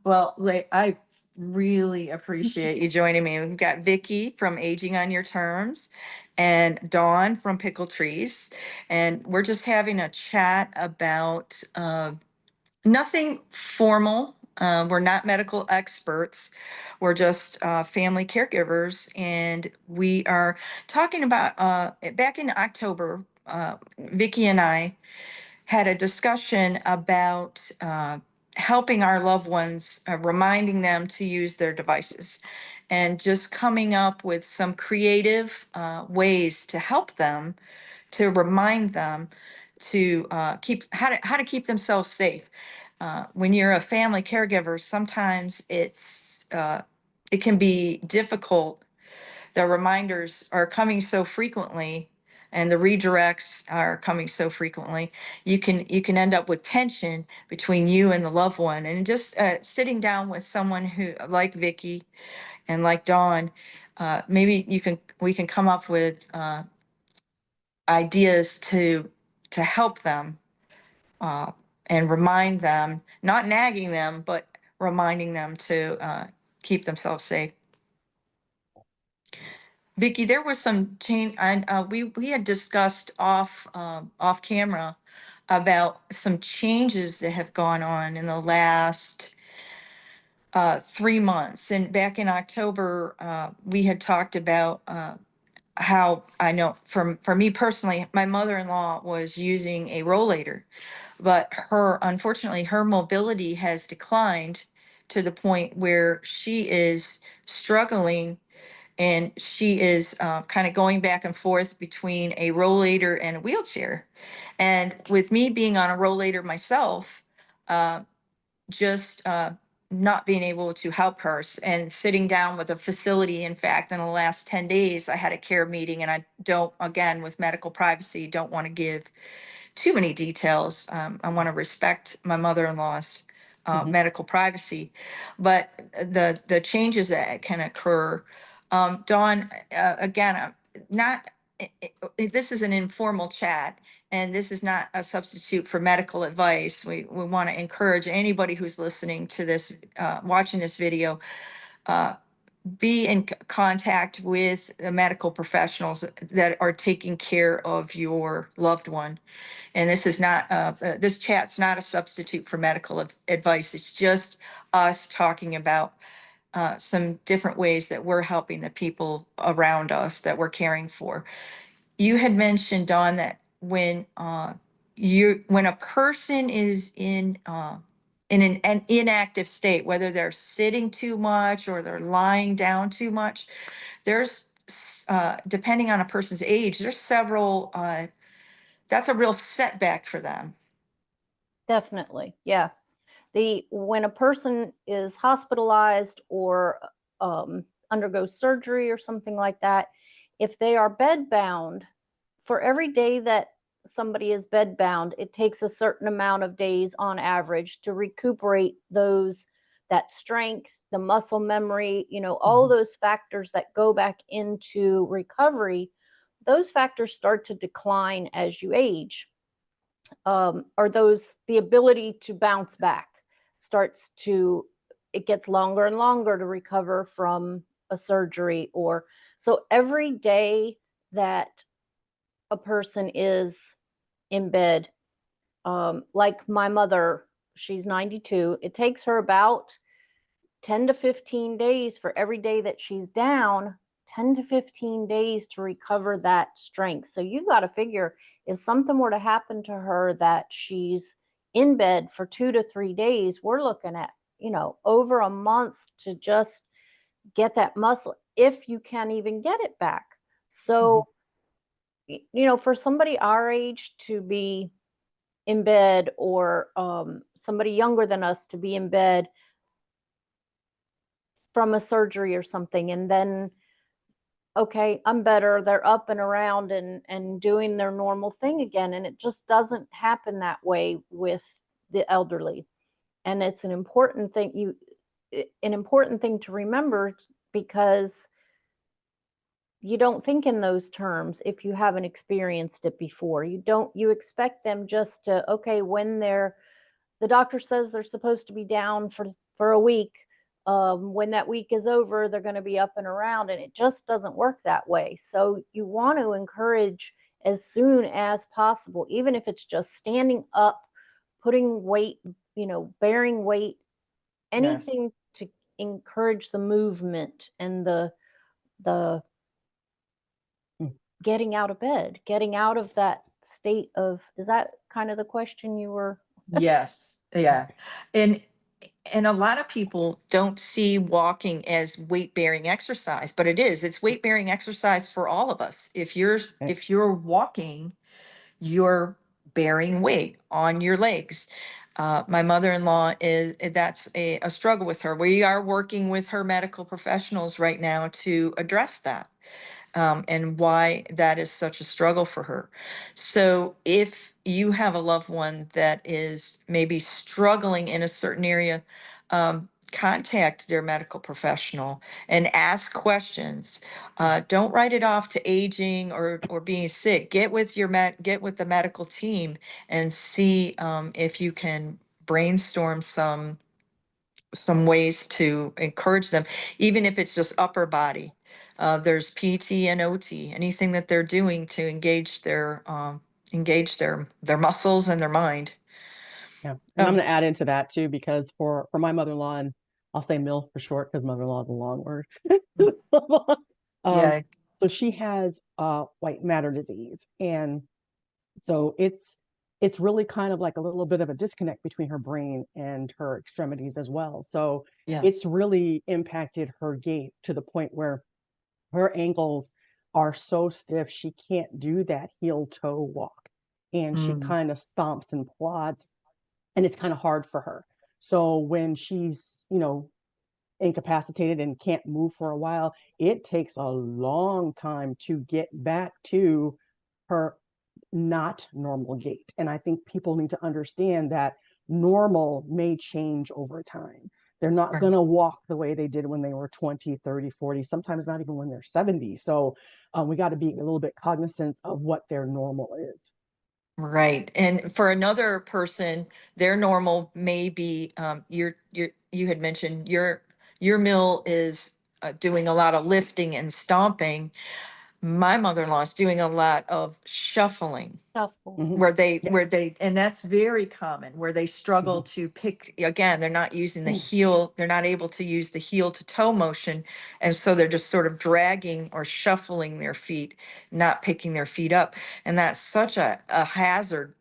Well, I really appreciate you joining me. We've got Vicki from Aging on Your Terms and Dawn from Pickle Trees. And we're just having a chat about nothing formal. We're not medical experts. We're just family caregivers. And we are talking about back in October, Vicki and I had a discussion about helping our loved ones, reminding them to use their devices, and just coming up with some creative ways to help them, to remind them to keep how to keep themselves safe. When you're a family caregiver, sometimes it can be difficult. The reminders are coming so frequently and the redirects are coming so frequently, you can end up with tension between you and the loved one. And just sitting down with someone who, like Vicky and like Dawn, maybe we can come up with ideas to help them, uh, and remind them, not nagging them, but reminding them to keep themselves safe. Vicky, there was some change, and we had discussed off camera about some changes that have gone on in the last 3 months. And back in October, we had talked about how, I know for me personally, my mother-in-law was using a rollator, but unfortunately, her mobility has declined to the point where she is struggling, and she is kind of going back and forth between a rollator and a wheelchair. And with me being on a rollator myself, uh, just not being able to help her and sitting down with a facility. In fact, in the last 10 days, I had a care meeting, and I don't, again, with medical privacy, don't want to give too many details. I want to respect my mother-in-law's medical privacy, but the changes that can occur. Dawn, again, not. This is an informal chat, and this is not a substitute for medical advice. We want to encourage anybody who's listening to this, watching this video, uh, be in contact with the medical professionals that are taking care of your loved one. And this is not, this chat's not a substitute for medical advice. It's just us talking about some different ways that we're helping the people around us that we're caring for. You had mentioned, Dawn, that when a person is in an inactive state, whether they're sitting too much or they're lying down too much, there's depending on a person's age, there's several. That's a real setback for them. Definitely, yeah. When a person is hospitalized or undergoes surgery or something like that, if they are bedbound, for every day that somebody is bedbound, it takes a certain amount of days on average to recuperate that strength, the muscle memory, all those factors that go back into recovery. Those factors start to decline as you age. The ability to bounce back it gets longer and longer to recover from a surgery. So every day that a person is in bed, like my mother, she's 92, it takes her about 10 to 15 days for every day that she's down, 10 to 15 days to recover that strength. So you got to figure, if something were to happen to her that she's in bed for 2 to 3 days, we're looking at, over a month to just get that muscle, if you can even get it back. So, for somebody our age to be in bed, or somebody younger than us to be in bed from a surgery or something, and then, okay, I'm better, they're up and around and doing their normal thing again. And it just doesn't happen that way with the elderly. And it's an important thing to remember, because you don't think in those terms if you haven't experienced it before. You expect them just to, okay, when they're the doctor says they're supposed to be down for a week. When that week is over, they're going to be up and around, and it just doesn't work that way. So you want to encourage as soon as possible, even if it's just standing up, putting weight, bearing weight, Yes. anything to encourage the movement and the Mm. getting out of bed, getting out of that state of, is that kind of the question you were? Yes, yeah. And a lot of people don't see walking as weight bearing exercise, but it is. It's weight bearing exercise for all of us. Okay. If you're walking, you're bearing weight on your legs. My mother-in-law that's a struggle with her. We are working with her medical professionals right now to address that, and why that is such a struggle for her. So if you have a loved one that is maybe struggling in a certain area, contact their medical professional and ask questions. Don't write it off to aging or being sick. Get with the medical team and see, if you can brainstorm some ways to encourage them, even if it's just upper body. There's PT and OT, anything that they're doing to engage their muscles and their mind. Yeah. And I'm Um, going to add into that too, because for my mother-in-law, and I'll say Mill for short because mother-in-law is a long word. um, yeah, so she has white matter disease. And so it's really kind of like a little bit of a disconnect between her brain and her extremities as well. So it's yes. really impacted her gait to the point where her ankles are so stiff she can't do that heel toe walk. And she Mm, kind of stomps and plods, and it's kind of hard for her. So when she's, incapacitated and can't move for a while, it takes a long time to get back to her not normal gait. And I think people need to understand that normal may change over time. They're not going right. to walk the way they did when they were 20, 30, 40, sometimes not even when they're 70. So we got to be a little bit cognizant of what their normal is. Right. And for another person, their normal may be, you had mentioned your mill is doing a lot of lifting and stomping. My mother-in-law is doing a lot of shuffling, Shuffle. Mm-hmm. where Yes. they and that's very common, where they struggle Mm-hmm. to pick, again, they're not using the heel, they're not able to use the heel to toe motion, and so they're just sort of dragging or shuffling their feet, not picking their feet up. And that's such a hazard,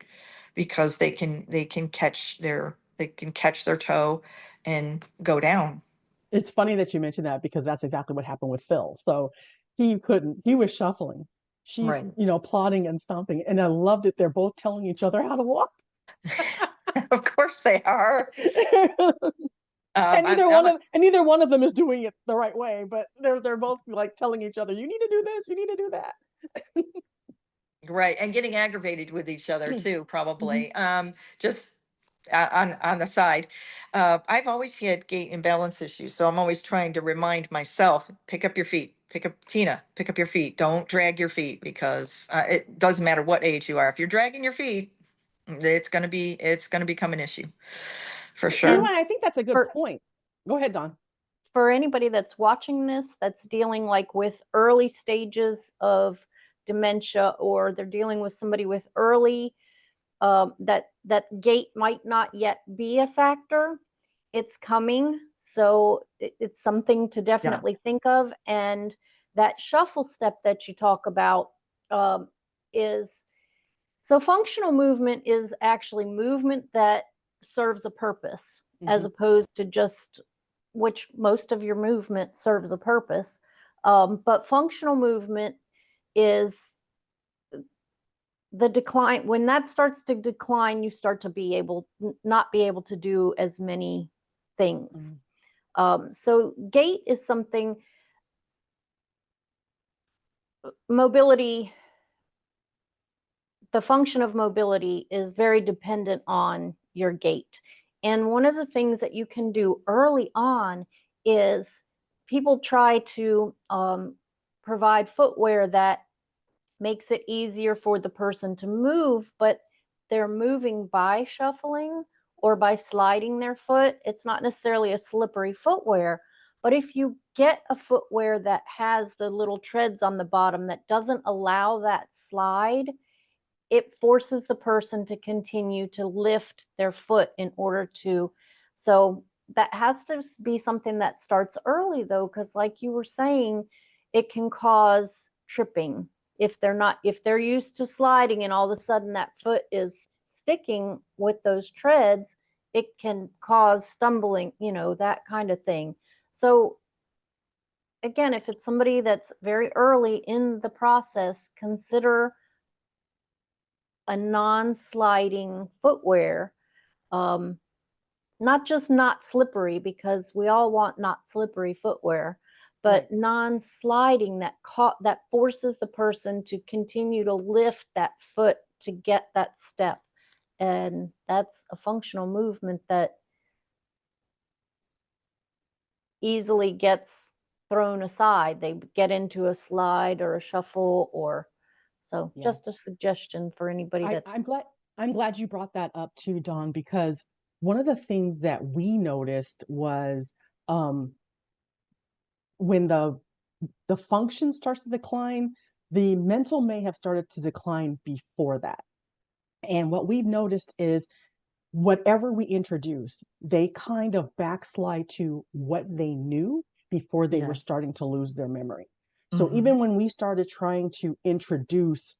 because they can catch their toe and go down. It's funny that you mentioned that because that's exactly what happened with Phil. So he was shuffling. She's, Right. plodding and stomping. And I loved it. They're both telling each other how to walk. Of course they are. And I'm neither one of them is doing it the right way, but they're both like telling each other, you need to do this, you need to do that. Right, and getting aggravated with each other too, Mhm. probably. Just on the side, I've always had gait imbalance issues, so I'm always trying to remind myself, pick up your feet, pick up your feet. Don't drag your feet, because it doesn't matter what age you are. If you're dragging your feet, it's gonna become an issue for And sure. I think that's a good for point. Go ahead, Don. for anybody that's watching this, that's dealing like with early stages of dementia, or they're dealing with somebody with early, that gait might not yet be a factor. It's coming, so it's something to Yeah. definitely think of. And that shuffle step that you talk about, is, so functional movement is actually movement that serves a purpose, as Hmm. opposed to just, which most of your movement serves a purpose. But functional movement is the decline. When that starts to decline, you start to not be able to do as many things. Hmm. So gait is something, mobility, the function of mobility is very dependent on your gait. And one of the things that you can do early on is, people try to provide footwear that makes it easier for the person to move, but they're moving by shuffling or by sliding their foot. It's not necessarily a slippery footwear, but if you get a footwear that has the little treads on the bottom that doesn't allow that slide, it forces the person to continue to lift their foot in order to. So that has to be something that starts early, though, because like you were saying, it can cause tripping if they're used to sliding and all of a sudden that foot is sticking with those treads. It can cause stumbling, that kind of thing. So again, if it's somebody that's very early in the process, consider a non-sliding footwear. Not just not slippery, because we all want not slippery footwear, but non-sliding that forces the person to continue to lift that foot to get that step. And that's a functional movement that easily gets thrown aside. They get into a slide or a shuffle, or so. Just a suggestion for anybody that's. I'm glad you brought that up too, Dawn, because one of the things that we noticed was when the function starts to decline, the mental may have started to decline before that. And what we've noticed is whatever we introduce, they kind of backslide to what they knew before they were starting to lose their memory. So even when we started trying to introduce,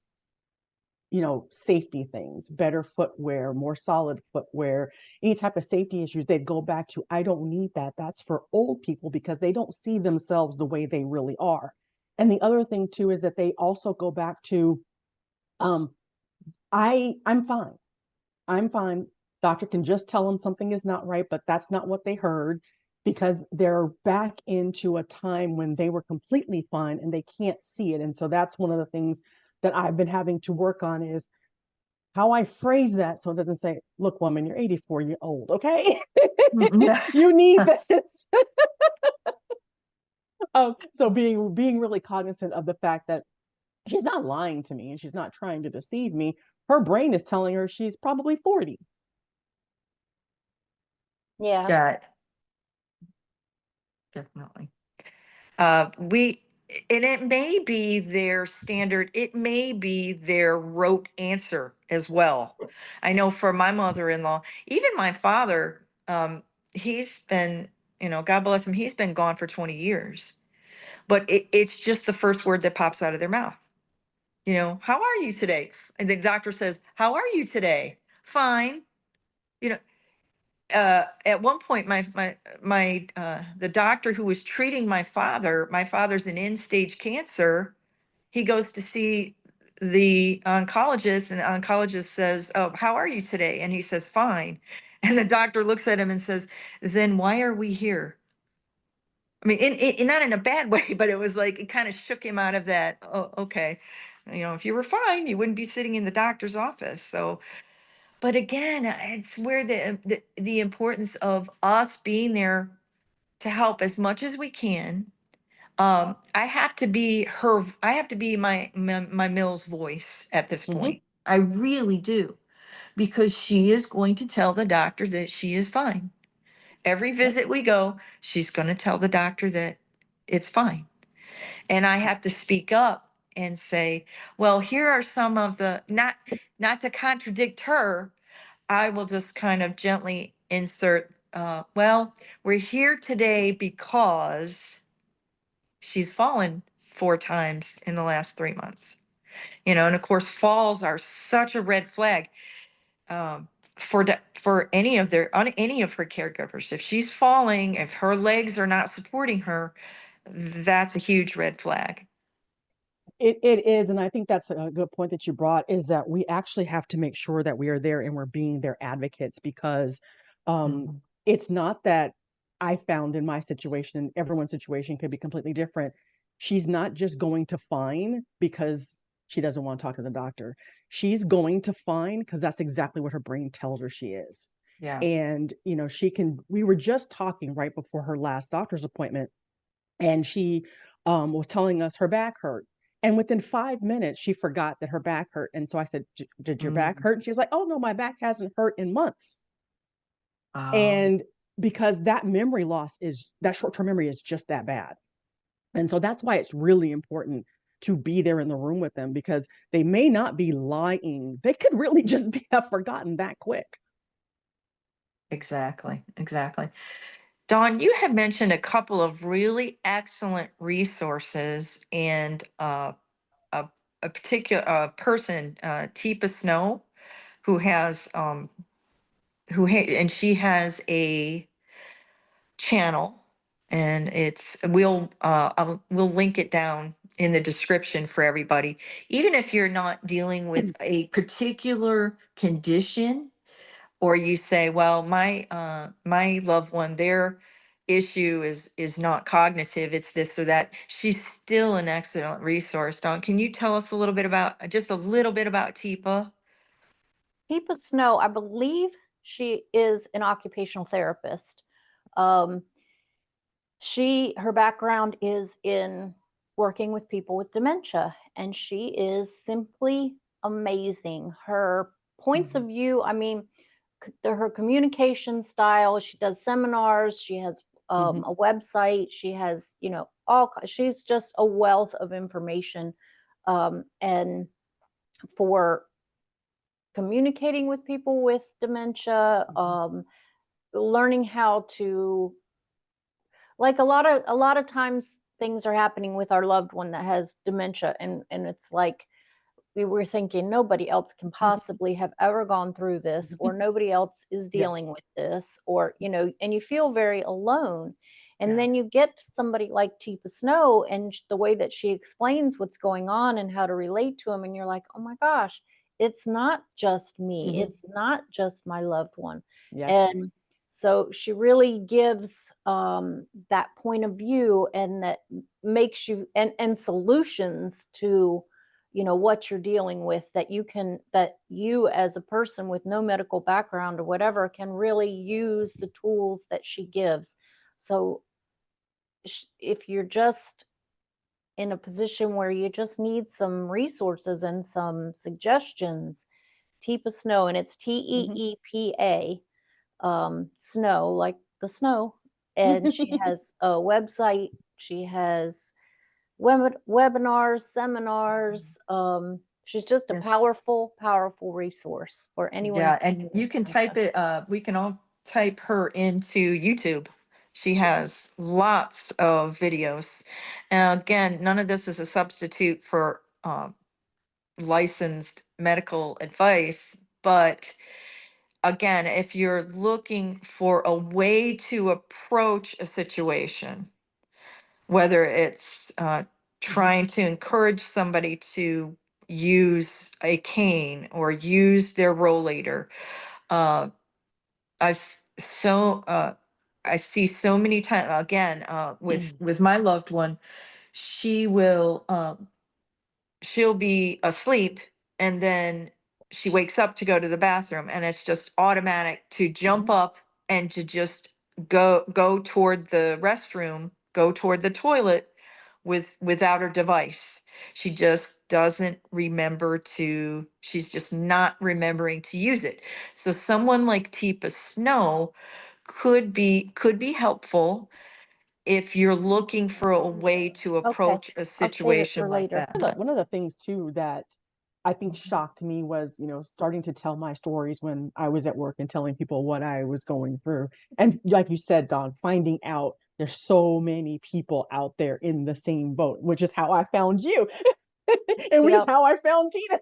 safety things, better footwear, more solid footwear, any type of safety issues, they'd go back to, I don't need that. That's for old people, because they don't see themselves the way they really are. And the other thing too is that they also go back to, I'm fine. I'm fine. Doctor can just tell them something is not right, but that's not what they heard, because they're back into a time when they were completely fine and they can't see it. And so that's one of the things that I've been having to work on, is how I phrase that so it doesn't say, look, woman, you're 84 years old, okay? You need this. So being really cognizant of the fact that she's not lying to me and she's not trying to deceive me. Her brain is telling her she's probably 40. Yeah. Got it. Definitely. And it may be their standard, it may be their rote answer as well. I know for my mother-in-law, even my father, he's been, God bless him, he's been gone for 20 years. But it's just the first word that pops out of their mouth. How are you today? And the doctor says, how are you today? Fine. You know, at one point, the doctor who was treating my father's an end stage cancer. He goes to see the oncologist, and the oncologist says, oh, how are you today? And he says, fine. And the doctor looks at him and says, then why are we here? I mean, not in a bad way, but it was like, it kind of shook him out of that. Oh, okay. If you were fine, you wouldn't be sitting in the doctor's office. So, but again, it's where the importance of us being there to help as much as we can. I have to be my Mill's voice at this point. I really do, because she is going to tell the doctor that she is fine. Every visit we go, she's going to tell the doctor that it's fine. And I have to speak up and say, well, here are some of the, not to contradict her, I will just kind of gently insert, well, we're here today because she's fallen 4 times in the last 3 months. And of course, falls are such a red flag for any of her caregivers. If she's falling, if her legs are not supporting her, that's a huge red flag. It is, and I think that's a good point that you brought, is that we actually have to make sure that we are there and we're being their advocates, because it's not that I found in my situation, and everyone's situation could be completely different. She's not just going to fine because she doesn't want to talk to the doctor. She's going to fine because that's exactly what her brain tells her she is. Yeah. And, we were just talking right before her last doctor's appointment, and she was telling us her back hurt. And within 5 minutes, she forgot that her back hurt. And so I said, did your back hurt? And she was like, oh, no, my back hasn't hurt in months. And because that memory loss is, that short-term memory is just that bad. And so that's why it's really important to be there in the room with them, because they may not be lying. They could really just have forgotten that quick. Exactly, exactly. Dawn, you had mentioned a couple of really excellent resources, and a, a particular person, Teepa Snow, who has and she has a channel, and we'll link it down in the description for everybody. Even if you're not dealing with a particular condition, or you say, well, my loved one, their issue is not cognitive, it's this or that, she's still an excellent resource. Dawn, can you tell us a little bit about, just a little bit about Teepa? Teepa Snow, I believe she is an occupational therapist. Um, her background is in working with people with dementia, and she is simply amazing. Her points of view, I mean, her communication style, she does seminars, she has a website, she has, she's just a wealth of information. And for communicating with people with dementia, learning how to, like, a lot of times things are happening with our loved one that has dementia, and it's like we were thinking nobody else can possibly have ever gone through this, or nobody else is dealing with this, or and you feel very alone. And Yeah. then you get to somebody like Teepa Snow, and the way that she explains what's going on and how to relate to him, and you're like, oh my gosh, it's not just me, it's not just my loved one. Yes. And so she really gives that point of view, and that makes you, and solutions to what you're dealing with, that you as a person with no medical background or whatever can really use the tools that she gives. So if you're just in a position where you just need some resources and some suggestions, Teepa Snow, and it's Teepa, Snow, like the snow. And she has a website, she has webinars, seminars. She's just a Yes. powerful, powerful resource for anyone. Yeah, and you can type it, we can all type her into YouTube. She has lots of videos. Again, none of this is a substitute for licensed medical advice, but again, if you're looking for a way to approach a situation, whether it's trying to encourage somebody to use a cane or use their rollator, uh, I see so many times, again, with my loved one, she will she'll be asleep, and then she wakes up to go to the bathroom, and it's just automatic to jump up and to just go toward the restroom, go toward the toilet without her device. She just doesn't remember to, she's just not remembering to use it. So someone like Teepa Snow could be helpful if you're looking for a way to Okay, approach a I'll save it situation for like later. that. One of the things too that I think shocked me was, starting to tell my stories when I was at work and telling people what I was going through. And like you said, Dawn, finding out there's so many people out there in the same boat, which is how I found you. And which is Yep. how I found Tina,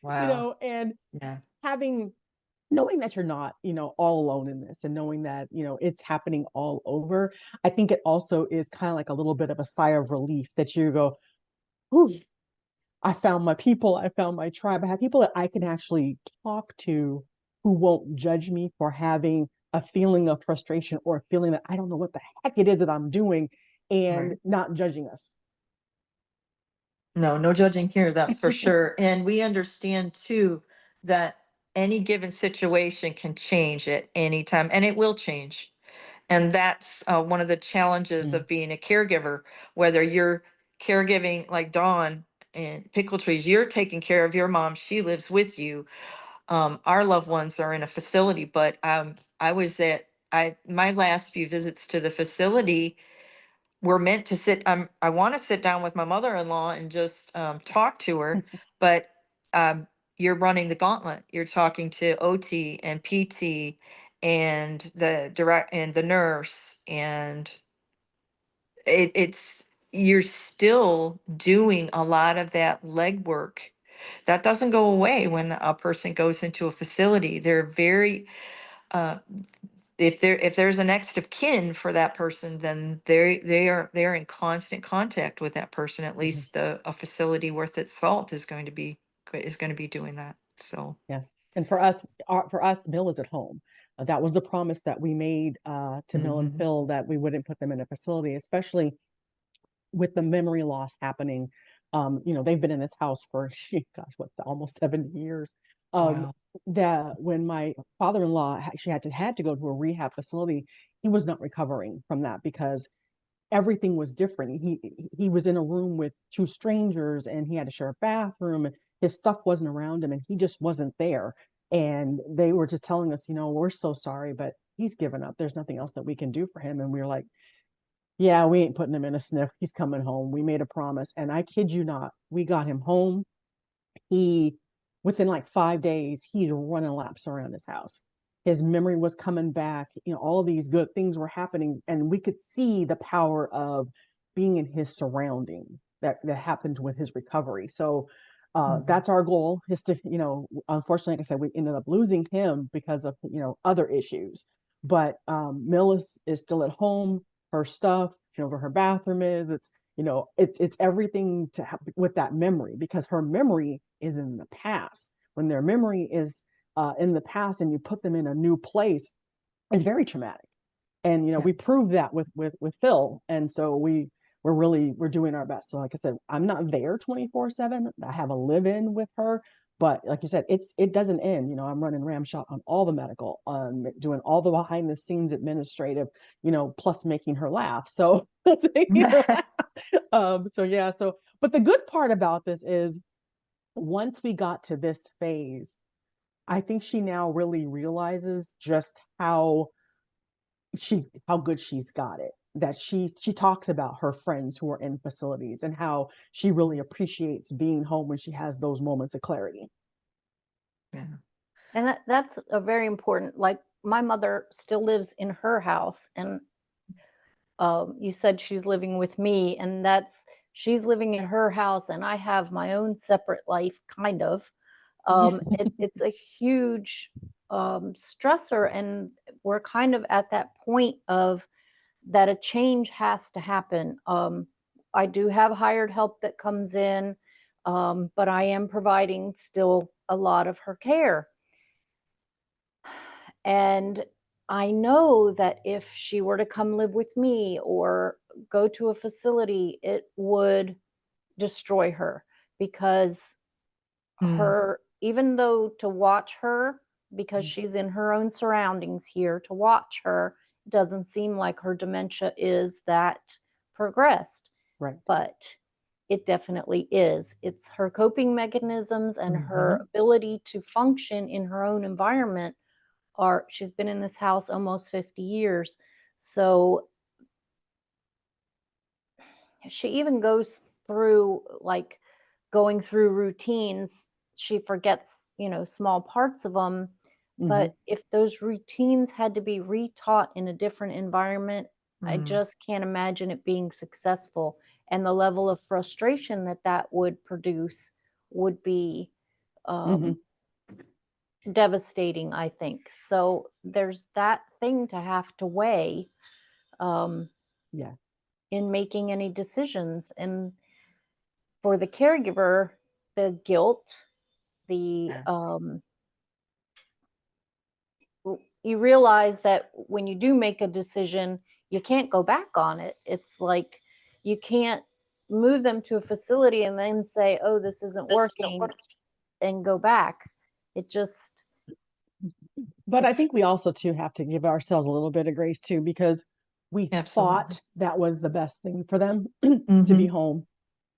Wow. and Yeah. knowing that you're not, all alone in this, and knowing that, it's happening all over. I think it also is kind of like a little bit of a sigh of relief that you go, whew, I found my people, I found my tribe. I have people that I can actually talk to who won't judge me for having a feeling of frustration or a feeling that I don't know what the heck it is that I'm doing, and Right. not judging us. No, no judging here, that's for sure. And we understand too that any given situation can change at any time, and it will change. And that's one of the challenges Mm. of being a caregiver, whether you're caregiving like Dawn and Pickle Trees, you're taking care of your mom, she lives with you. our loved ones are in a facility, but I was at my last few visits to the facility were meant to sit. I want to sit down with my mother-in-law and just talk to her, but you're running the gauntlet. You're talking to OT and PT and the nurse, and it's you're still doing a lot of that legwork. That doesn't go away when a person goes into a facility. They're very uh, if there's a next of kin for that person, then they're in constant contact with that person. At least a facility worth its salt is going to be doing that. So Yeah. And for us, Bill is at home. That was the promise that we made to Bill and Phil, that we wouldn't put them in a facility, especially with the memory loss happening. They've been in this house for, gosh, what's that, almost 70 years. wow. That when my father-in-law actually had to go to a rehab facility, he was not recovering from that because everything was different. He was in a room with two strangers and he had to share a bathroom, and his stuff wasn't around him and he just wasn't there. And they were just telling us, we're so sorry, but he's given up. There's nothing else that we can do for him. And we were like, yeah, we ain't putting him in a sniff. He's coming home. We made a promise. And I kid you not, we got him home. He, within like 5 days, he'd running laps around his house. His memory was coming back. All of these good things were happening. And we could see the power of being in his surrounding that happened with his recovery. So that's our goal, is to, unfortunately, like I said, we ended up losing him because of, other issues. But Mill is still at home. Her stuff, where her bathroom is, it's everything to have with that memory, because her memory is in the past. When their memory is in the past and you put them in a new place, it's very traumatic. And we prove that with Phil. And so we're doing our best. So like I said, I'm not there 24/7. I have a live-in with her, but like you said, it doesn't end. I'm running ramshot on all the medical, doing all the behind the scenes administrative, plus making her laugh. So so yeah, but the good part about this is, once we got to this phase, I think she now really realizes just how good she's got it. That she talks about her friends who are in facilities and how she really appreciates being home when she has those moments of clarity. Yeah. And that's a very important, like my mother still lives in her house, and you said she's living with me, and she's living in her house and I have my own separate life, kind of. It's a huge stressor, and we're kind of at that point of that a change has to happen. I do have hired help that comes in, but I am providing still a lot of her care. And I know that if she were to come live with me or go to a facility, it would destroy her, because even though to watch her, because she's in her own surroundings here, to watch her doesn't seem like her dementia is that progressed. Right. But it definitely is. It's her coping mechanisms and her ability to function in her own environment. She's been in this house almost 50 years. So she even goes through, like, going through routines. She forgets, small parts of them. But if those routines had to be retaught in a different environment, I just can't imagine it being successful. And the level of frustration that would produce would be devastating, I think. So there's that thing to have to weigh in making any decisions. And for the caregiver, the guilt, the you realize that when you do make a decision, you can't go back on it. It's like you can't move them to a facility and then say, oh, this isn't working, and go back. It just. But I think we also too have to give ourselves a little bit of grace too, because we thought that was the best thing for them to be home.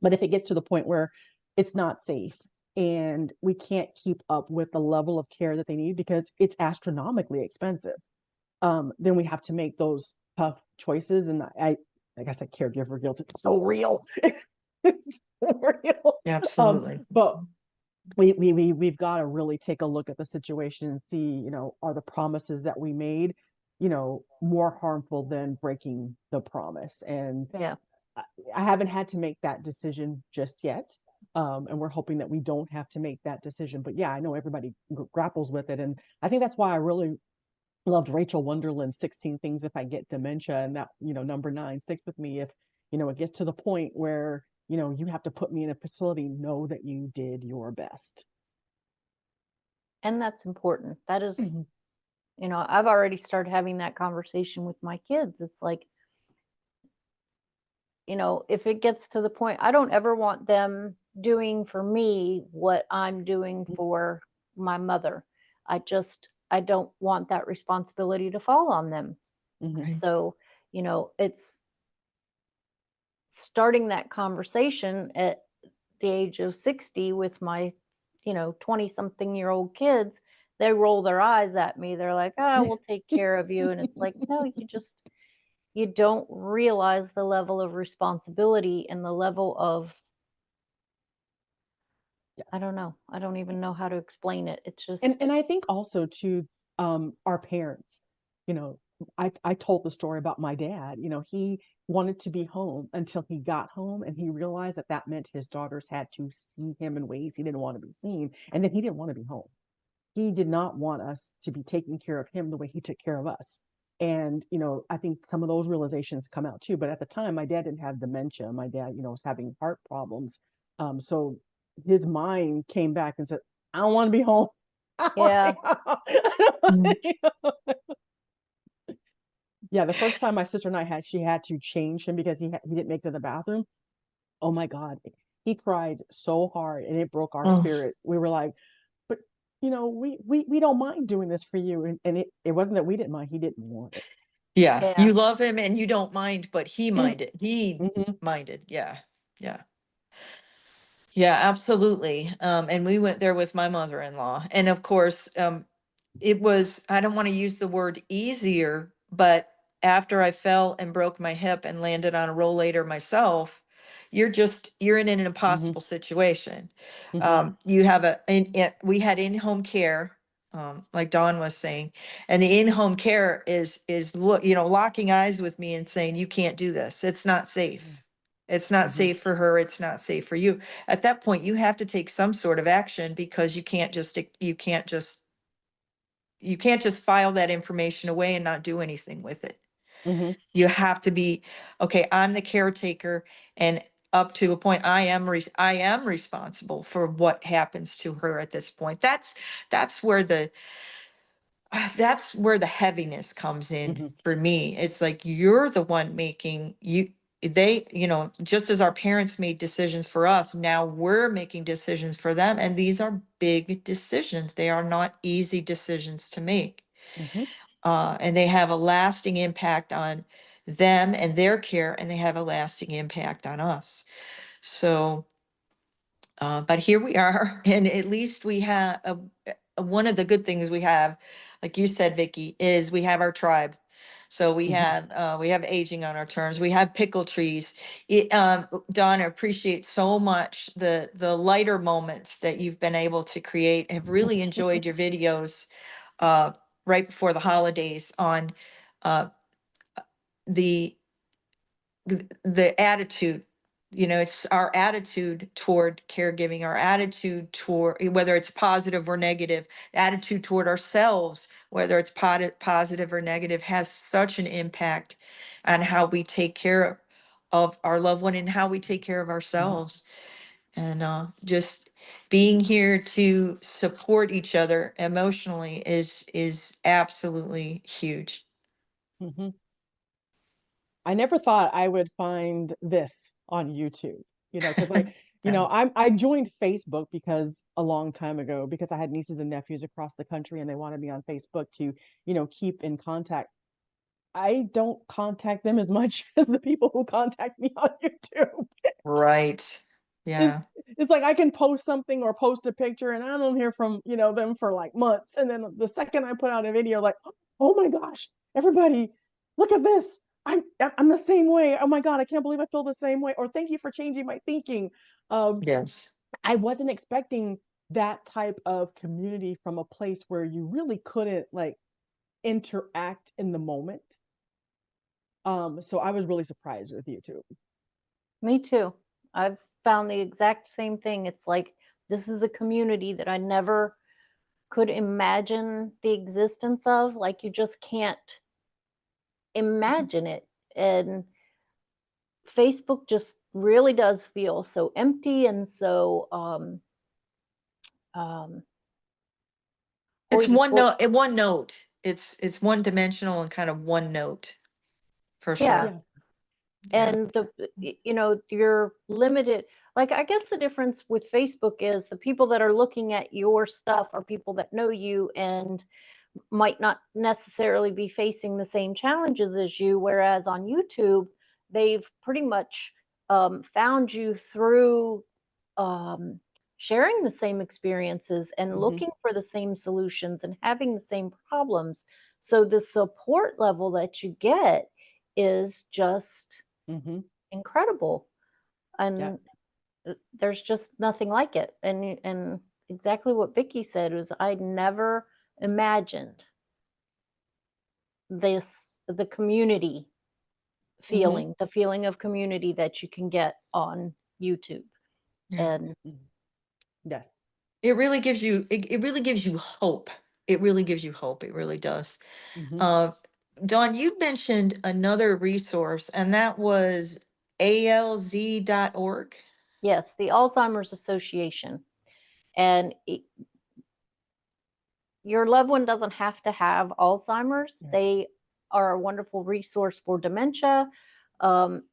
But if it gets to the point where it's not safe, and we can't keep up with the level of care that they need because it's astronomically expensive. Then we have to make those tough choices. And like I said, caregiver guilt, it's so real. It's so real. Absolutely. But we've got to really take a look at the situation and see, are the promises that we made, more harmful than breaking the promise. And Yeah. I haven't had to make that decision just yet. And we're hoping that we don't have to make that decision. But yeah, I know everybody grapples with it. And I think that's why I really loved Rachel Wonderland's 16 Things If I Get Dementia. And that, number 9 sticks with me. If, it gets to the point where, you have to put me in a facility, know that you did your best. And that's important. That is, Mhm. I've already started having that conversation with my kids. It's like, if it gets to the point, I don't ever want them doing for me what I'm doing for my mother. I don't want that responsibility to fall on them. Mhm. So, it's starting that conversation at the age of 60 with my, 20-something-year-old kids. They roll their eyes at me. They're like, "Oh, we'll take care of you." And it's like, no, you don't realize the level of responsibility and the level of, Yeah. I don't know. I don't even know how to explain it. It's And just, I think also to our parents, you know, I told the story about my dad. He wanted to be home until he got home, and he realized that that meant his daughters had to see him in ways he didn't want to be seen, and then he didn't want to be home. He did not want us to be taking care of him the way he took care of us. And I think some of those realizations come out too. But at the time, my dad didn't have dementia. My dad, was having heart problems. So his mind came back and said, "I don't want to be home." yeah, Mm. Yeah, the first time my sister and I she had to change him because he didn't make it to the bathroom. Oh my God, he cried so hard and it broke our Oh, spirit. We were like, but we don't mind doing this for you, and it wasn't that we didn't mind, he didn't want it. yeah. yeah, You love him and you don't mind, but he minded. He Mm-hmm, minded. Yeah. Yeah. Yeah, absolutely. And we went there with my mother-in-law. And of course, it was, I don't want to use the word easier, but after I fell and broke my hip and landed on a rollator myself, you're in an mm-hmm, impossible situation. mm-hmm, You have we had in-home care, like Dawn was saying, and the in-home care is look, locking eyes with me and saying, you can't do this. It's not safe. It's not mm-hmm, safe for her. It's not safe for you. At that point, you have to take some sort of action because you can't just file that information away and not do anything with it. mm-hmm, You have to be, okay, I'm the caretaker, and up to a point, I am responsible for what happens to her at this point. That's where the that's where the heaviness comes in mm-hmm, for me. It's like you're the one making just as our parents made decisions for us, now we're making decisions for them. And these are big decisions. They are not easy decisions to make. mm-hmm, And they have a lasting impact on them and their care, and they have a lasting impact on us. So, but here we are, and at least we have one of the good things we have, like you said, Vicky, is we have our tribe. So mm-hmm. we have aging on our terms. We have pickle trees. Dawn, I appreciate so much the lighter moments that you've been able to create. Have really enjoyed your videos uh, right before the holidays on uh, the the attitude. It's our attitude toward caregiving, our attitude toward whether it's positive or negative, attitude toward ourselves, whether it's positive or negative, has such an impact on how we take care of our loved one and how we take care of ourselves. And just being here to support each other emotionally is absolutely huge. Mm-hmm. I never thought I would find this on YouTube, because Yeah. I joined Facebook because a long time ago, because I had nieces and nephews across the country and they wanted me on Facebook to, keep in contact. I don't contact them as much as the people who contact me on YouTube. Right. It's Yeah. it's like I can post something or post a picture and I don't hear from, them for like months. And then the second I put out a video, like, oh my gosh, everybody, look at this. I'm the same way. Oh my God, I can't believe I feel the same way. Or thank you for changing my thinking. Yes. I wasn't expecting that type of community from a place where you really couldn't like interact in the moment. So I was really surprised with YouTube. Me too. I've found the exact same thing. It's like this is a community that I never could imagine the existence of. Like you just can't imagine it. And Facebook just really does feel so empty and so It's one or note, one note. It's one dimensional and kind of one note for yeah. sure. Yeah. And you're limited. Like I guess the difference with Facebook is the people that are looking at your stuff are people that know you and might not necessarily be facing the same challenges as you, whereas on YouTube they've pretty much found you through sharing the same experiences and Mhm. looking for the same solutions and having the same problems. So the support level that you get is just Mhm. incredible. Yeah. And there's just nothing like it. And exactly what Vicky said was I never imagined the community Mhm. feeling, the feeling of community that you can get on YouTube. Yeah. And Mhm. Yes. It really gives you it really gives you hope. It really gives you hope. It really does. Mhm. Uh, Dawn, you mentioned another resource, and that was alz.org. yes, the Alzheimer's Association. And your loved one doesn't have to have Alzheimer's. Right. They are a wonderful resource for dementia,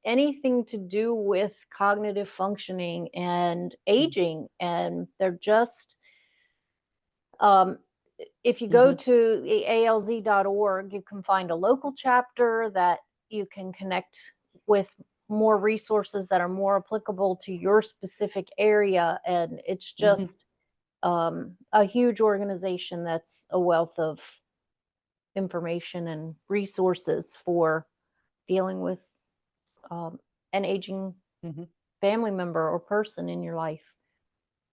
anything to do with cognitive functioning and aging. And they're just, um, if you go Mhm. to the alz.org, you can find a local chapter that you can connect with more resources that are more applicable to your specific area. And it's Mhm. just a huge organization that's a wealth of information and resources for dealing with an aging Mhm. family member or person in your life.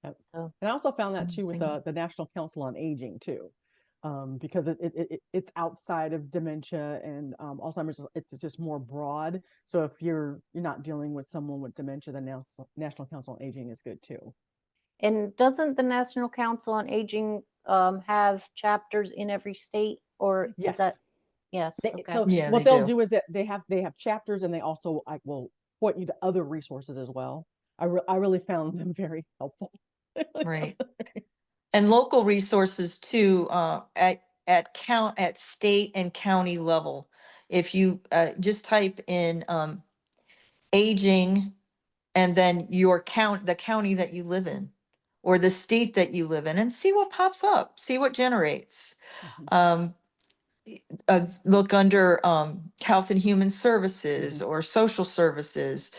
Yep. So, And I also found that too with Amazing. the National Council on Aging too, because it's outside of dementia and Alzheimer's. It's just more broad. So if you're not dealing with someone with dementia, the National Council on Aging is good too. and doesn't the National Council on Aging have chapters in every state, or is Yes. that yes? Okay. So Yeah, what they they'll do. do is that they have chapters and they also like will point you to other resources as well. I really found them very helpful. Right. And local resources too, at state and county level. If you just type in aging and then the county that you live in or the state that you live in and see what pops up, see what generates. Mhm. Um, Look under health and human services Mhm. or social services.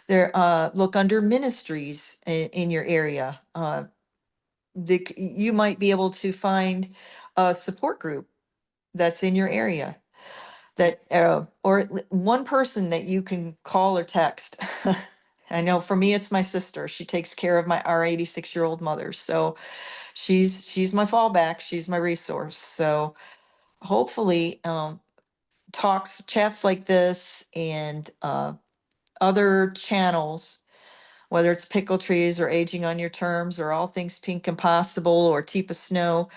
Look under ministries in your area. You might be able to find a support group that's in your area that or one person that you can call or text. I know for me it's my sister. She takes care of our 86-year-old mother, so she's my fallback, she's my resource. So hopefully chats like this and other channels, whether it's Pickle Trees or Aging on Your Terms or All Things Pink and Possible or Teepa Snow,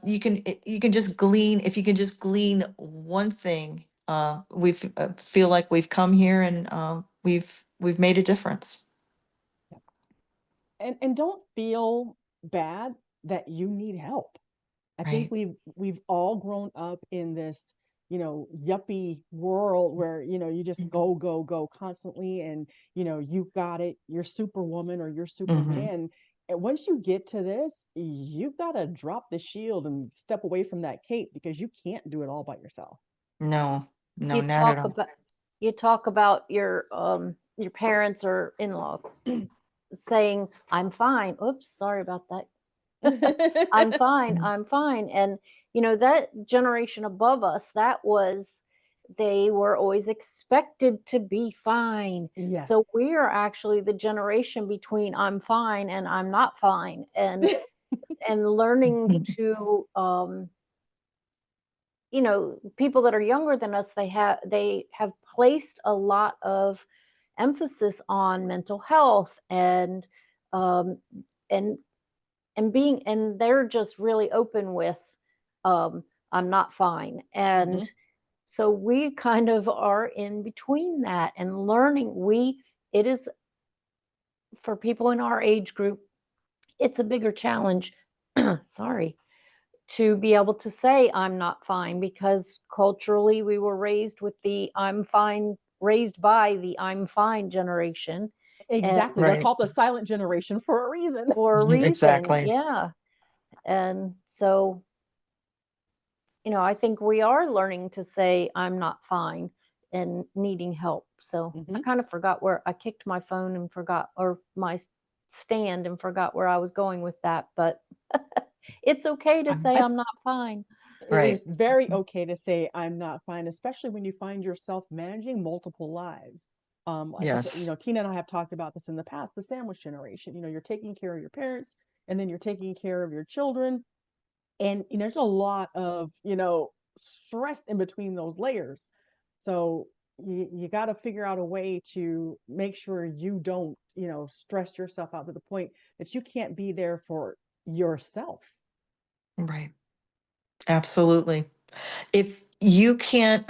you can just glean, if you can just glean one thing, we feel like we've come here and we've made a difference. And don't feel bad that you need help. I think Right. we've all grown up in this, yuppie world where, you just go, go, go constantly and, you got it, you're superwoman or you're Hmm. Superman. And once you get to this, you've got to drop the shield and step away from that cape because you can't do it all by yourself. No, no, You not at talk all. about you talk about your parents or in-law. saying, I'm fine. Oops, sorry about that. I'm fine, I'm fine. And, you know, that generation above us, they were always expected to be fine. Yes. So we are actually the generation between I'm fine and I'm not fine. And learning to, you know, people that are younger than us, they have placed a lot of emphasis on mental health um, and and they're just really open with, um, I'm not fine. And Mhm. so we kind of are in between that and learning. It is, for people in our age group, it's a bigger challenge. Sorry, to be able to say I'm not fine, because culturally we were raised with the I'm fine, raised by the I'm fine generation, and Exactly. They're Right. called the silent generation for a reason. for a reason, Exactly. yeah. And so, you know, I think we are learning to say I'm not fine and needing help. So I Mhm. kind of forgot where I kicked my phone and forgot, or my stand, and forgot where I was going with that, but it's okay to say I I'm not fine. It Right. is very okay to say I'm not fine, especially when you find yourself managing multiple lives. Like I said, Yes. Tina and I have talked about this in the past, the sandwich generation. You're taking care of your parents, and then you're taking care of your children. And there's a lot of, stress in between those layers. So you got to figure out a way to make sure you don't, stress yourself out to the point that you can't be there for yourself. Right. Absolutely. If you can't,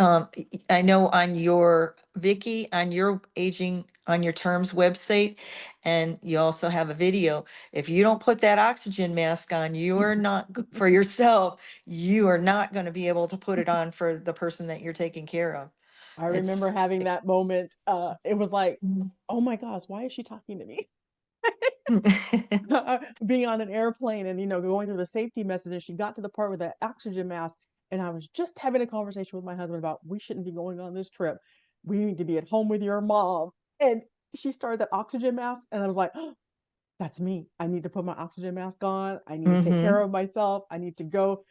I know on your Vicky, on your Aging on Your Terms website, and you also have a video. If you don't put that oxygen mask on, you are not for yourself. You are not going to be able to put it on for the person that you're taking care of. I remember It's having that moment. It was like, oh my gosh, why is she talking to me? Being on an airplane and going through the safety message, and she got to the part with the oxygen mask, and I was just having a conversation with my husband about we shouldn't be going on this trip. We need to be at home with your mom. And she started that oxygen mask, and I was like, oh, that's me. I need to put my oxygen mask on. I need to take care hmm of myself. I need to go.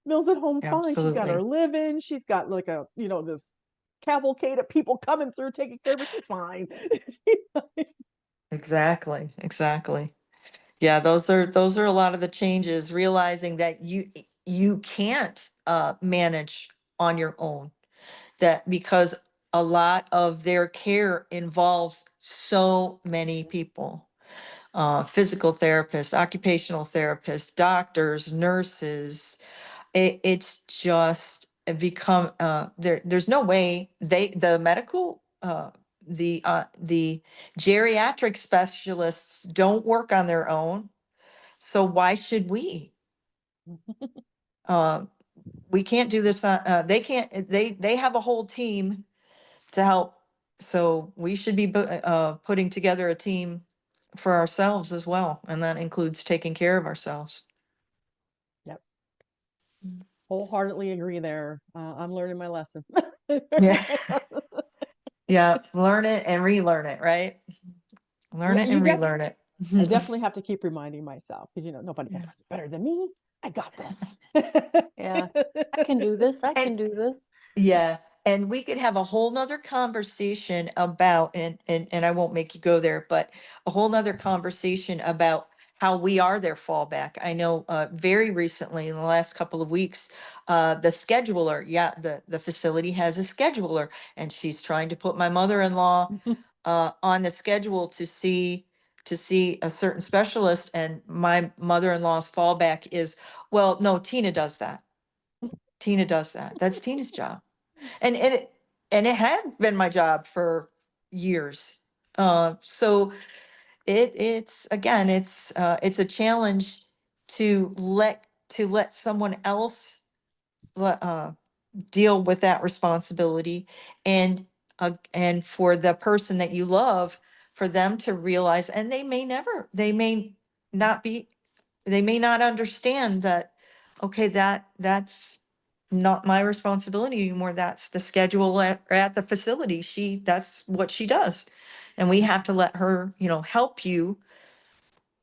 Mill's at home fine. She's got her Absolutely. living. She's got like this cavalcade of people coming through taking care of her. She's fine. Exactly. Exactly. Yeah, those are a lot of the changes, realizing that you can't manage on your own. That because a lot of their care involves so many people, physical therapists, occupational therapists, doctors, nurses. It's just become there's no way the medical the geriatric specialists don't work on their own, so why should we? uh, we can't do this they can't they have a whole team to help. So we should be putting together a team for ourselves as well. And that includes taking care of ourselves. Yep. Wholeheartedly agree there. I'm learning my lesson. Yeah. Yeah. Learn it and relearn it, right? Learn Yeah, it and relearn it. I definitely have to keep reminding myself because nobody Yeah. does it better than me. I got this. Yeah, I can do this. I And can do this. yeah, and we could have a whole nother conversation about, and I won't make you go there, but a whole nother conversation about how we are their fallback. I know very recently in the last couple of weeks, the scheduler, yeah, the facility has a scheduler, and she's trying to put my mother-in-law on the schedule to see a certain specialist, and my mother-in-law's fallback is, well, no, Tina does that. Tina does that. That's Tina's job. And it had been my job for years. So it's again, it's a challenge to let someone else deal with that responsibility, and for the person that you love, for them to realize, and they may not be, they may not understand that, okay, that's not my responsibility anymore. That's the schedule at the facility. That's what she does. And we have to let her, help you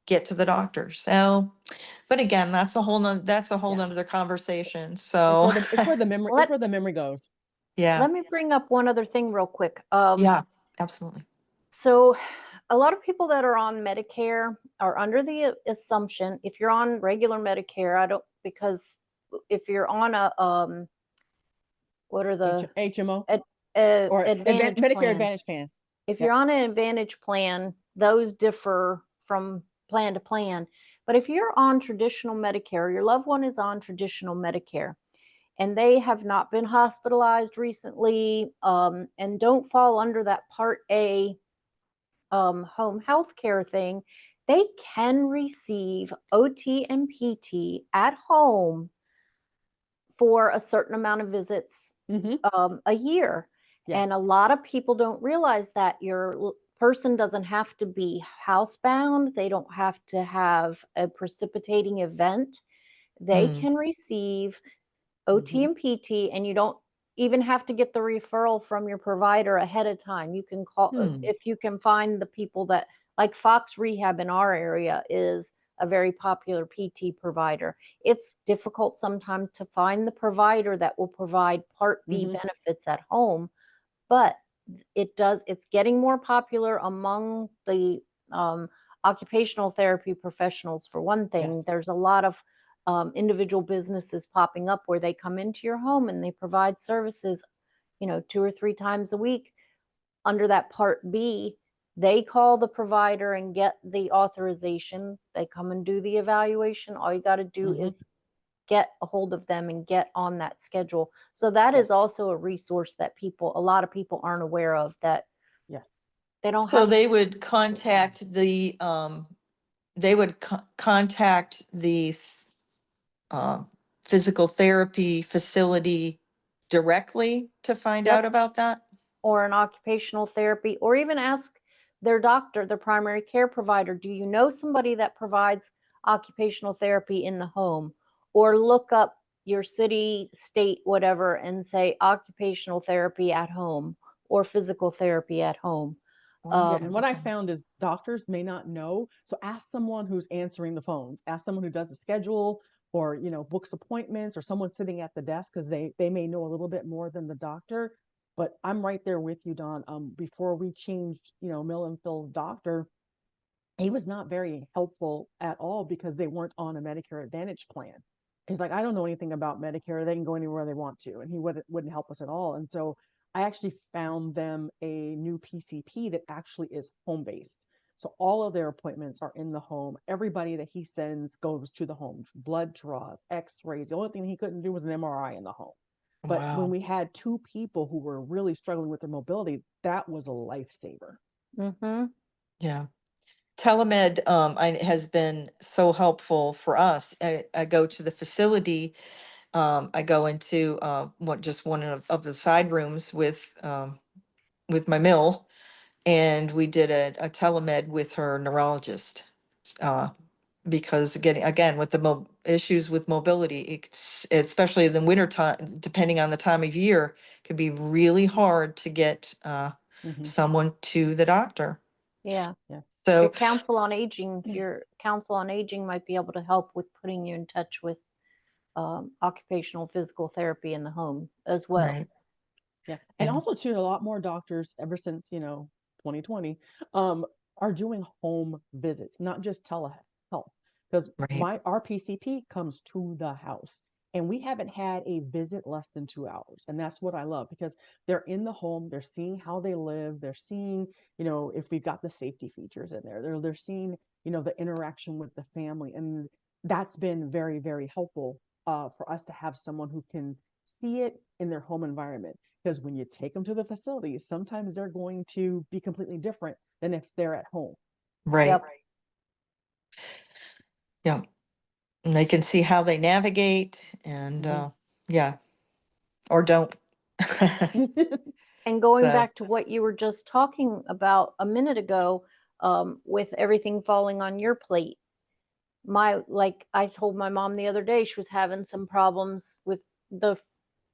get to the doctor. So, but again, that's a whole Yeah. nother conversation. It's So, where the memory Let- it's where the memory goes. yeah, Let me bring up one other thing real quick. yeah, absolutely. So a lot of people that are on Medicare are under the assumption, if you're on regular Medicare, because if you're on a, what are the, HMO or Advantage Medicare plan. Advantage plan. If Yep. you're on an Advantage plan, those differ from plan to plan. But if you're on traditional Medicare, your loved one is on traditional Medicare, and they have not been hospitalized recently, and don't fall under that Part A home health care thing, they can receive OT and PT at home for a certain amount of visits a year. Yes. And a lot of people don't realize that your person doesn't have to be housebound. They don't have to have a precipitating event. They can receive OT and PT, and you don't even have to get the referral from your provider ahead of time. You can call, if you can find the people that, like Fox Rehab in our area is a very popular PT provider. It's difficult sometimes to find the provider that will provide Part B benefits at home, but it's getting more popular among the occupational therapy professionals. For one thing, Yes. there's a lot of individual businesses popping up where they come into your home and they provide services, 2 or 3 times a week under that Part B. They call the provider and get the authorization. They come and do the evaluation. All you got to do is get a hold of them and get on that schedule. So that is Yes. also a resource that a lot of people aren't aware of, that Yes. they don't So have. they would contact the contact the physical therapy facility directly to find Yep. out about that? Or an occupational therapy, or even ask their doctor, their primary care provider, do you know somebody that provides occupational therapy in the home? Or look up your city, state, whatever, and say occupational therapy at home or physical therapy at home. Wow. Yeah, and what I found is doctors may not know. So ask someone who's answering the phones. Ask someone who does the schedule, or books appointments, or someone sitting at the desk, because they may know a little bit more than the doctor. But I'm right there with you, Dawn. Before we changed, Mill and Phil doctor, he was not very helpful at all because they weren't on a Medicare Advantage plan. He's like, I don't know anything about Medicare. They can go anywhere they want to, and he wouldn't help us at all. And so I actually found them a new PCP that actually is home based. So all of their appointments are in the home. Everybody that he sends goes to the home. Blood draws, X-rays. The only thing he couldn't do was an MRI in the home. But when we had 2 people who were really struggling with their mobility, that was a lifesaver. Yeah. Telemed has been so helpful for us. I go to the facility. I go into just one of the side rooms with my mill, and we did a telemed with her neurologist. Because again, with the issues with mobility, especially in the winter time, depending on the time of year, can be really hard to get someone to the doctor. Yeah. Yeah. So Your council on aging might be able to help with putting you in touch with occupational physical therapy in the home as well. right. Yeah. And Yeah. also too, a lot more doctors ever since, 2020, are doing home visits, not just telehealth. Because Right. our PCP comes to the house, and we haven't had a visit less than 2 hours. And that's what I love, because they're in the home, they're seeing how they live, they're seeing, if we've got the safety features in there. They're seeing, the interaction with the family. And that's been very, very helpful for us to have someone who can see it in their home environment. Because when you take them to the facilities, sometimes they're going to be completely different than if they're at home. Right. Yep. Yeah. And they can see how they navigate, and yeah, or don't. And going So, back to what you were just talking about a minute ago, with everything falling on your plate, like I told my mom the other day, she was having some problems with the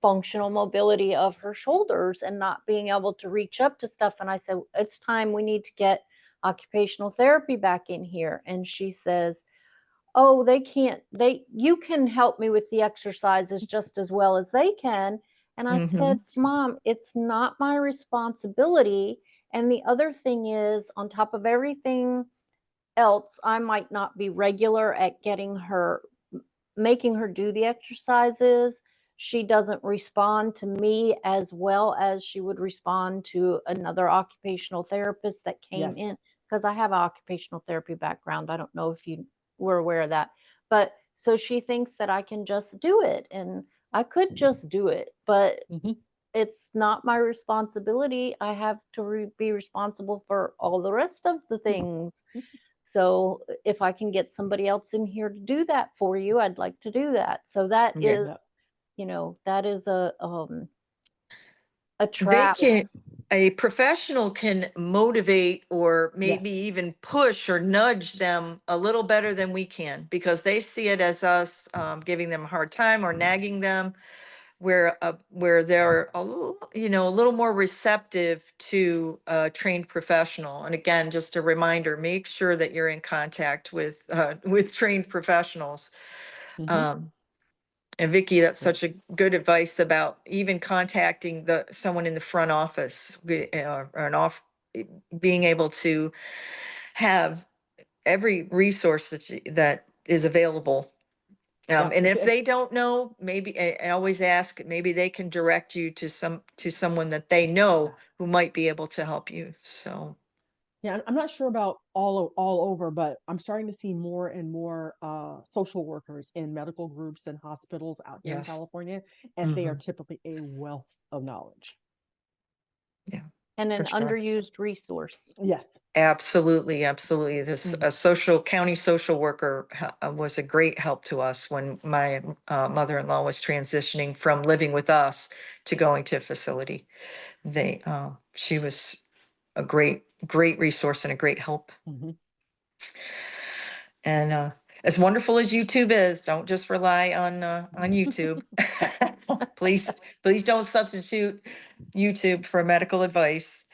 functional mobility of her shoulders and not being able to reach up to stuff. And I said, it's time we need to get occupational therapy back in here, and she says, oh, you can help me with the exercises just as well as they can. And I said, Mom, it's not my responsibility. And the other thing is, on top of everything else, I might not be regular at making her do the exercises. She doesn't respond to me as well as she would respond to another occupational therapist that came in, because I have an occupational therapy background. I don't know if you were aware of that. But so she thinks that I can just do it, and I could just do it, but it's not my responsibility. I have to be responsible for all the rest of the things. So if I can get somebody else in here to do that for you, I'd like to do that. So that is, that is a trap. A professional can motivate or maybe even push or nudge them a little better than we can, because they see it as us giving them a hard time or nagging them, where they're a little more receptive to a trained professional. And again, just a reminder, make sure that you're in contact with trained professionals. And Vicki, that's such a good advice about even contacting someone in the front office, or being able to have every resource that is available. And if they don't know, maybe I always ask, maybe they can direct you to someone that they know who might be able to help you. So yeah, I'm not sure about all over, but I'm starting to see more and more social workers in medical groups and hospitals out here in California, and they are typically a wealth of knowledge. Yeah. And an underused resource. Yes. Absolutely, absolutely. This county social worker was a great help to us when my mother-in-law was transitioning from living with us to going to a facility. She was a great resource and a great help. And as wonderful as YouTube is, don't just rely on YouTube. Please don't substitute YouTube for medical advice.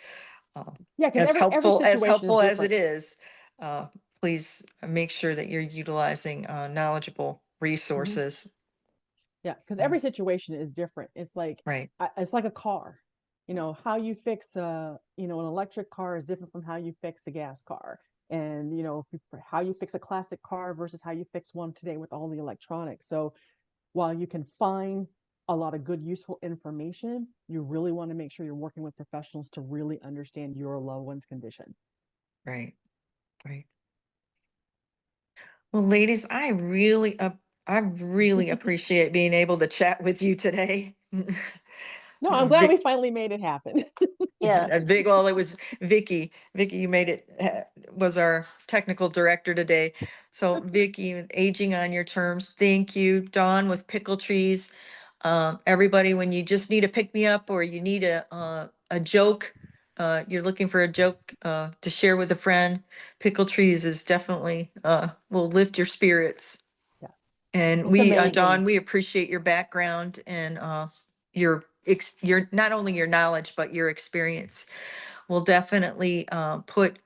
because every situation is As it different. is, please make sure that you're utilizing knowledgeable resources. Yeah, because every situation is different. It's like it's like a car. How you fix an electric car is different from how you fix a gas car. And how you fix a classic car versus how you fix one today with all the electronics. So while you can find a lot of good, useful information, you really want to make sure you're working with professionals to really understand your loved one's condition. Right. Well, ladies, I really appreciate being able to chat with you today. No, I'm glad we finally made it happen. Yeah. It was Vicki. Vicki, you made it, was our technical director today. So Vicki, Aging on Your Terms, thank you. Dawn with Pickle Trees. Everybody, when you just need a pick me up or you need a joke, you're looking for a joke to share with a friend, Pickle Trees is definitely will lift your spirits. Yes. And Dawn, we appreciate your background and your not only your knowledge, but your experience. We'll definitely put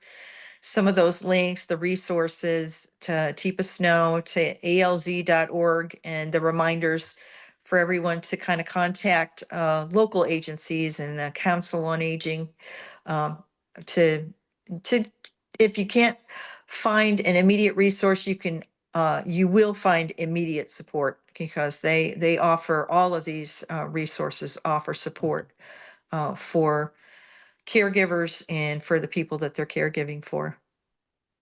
some of those links, the resources to Teepa Snow, to alz.org, and the reminders for everyone to kind of contact local agencies and the Council on Aging to if you can't find an immediate resource, you will find immediate support, because they offer all of these resources, offer support for caregivers and for the people that they're caregiving for.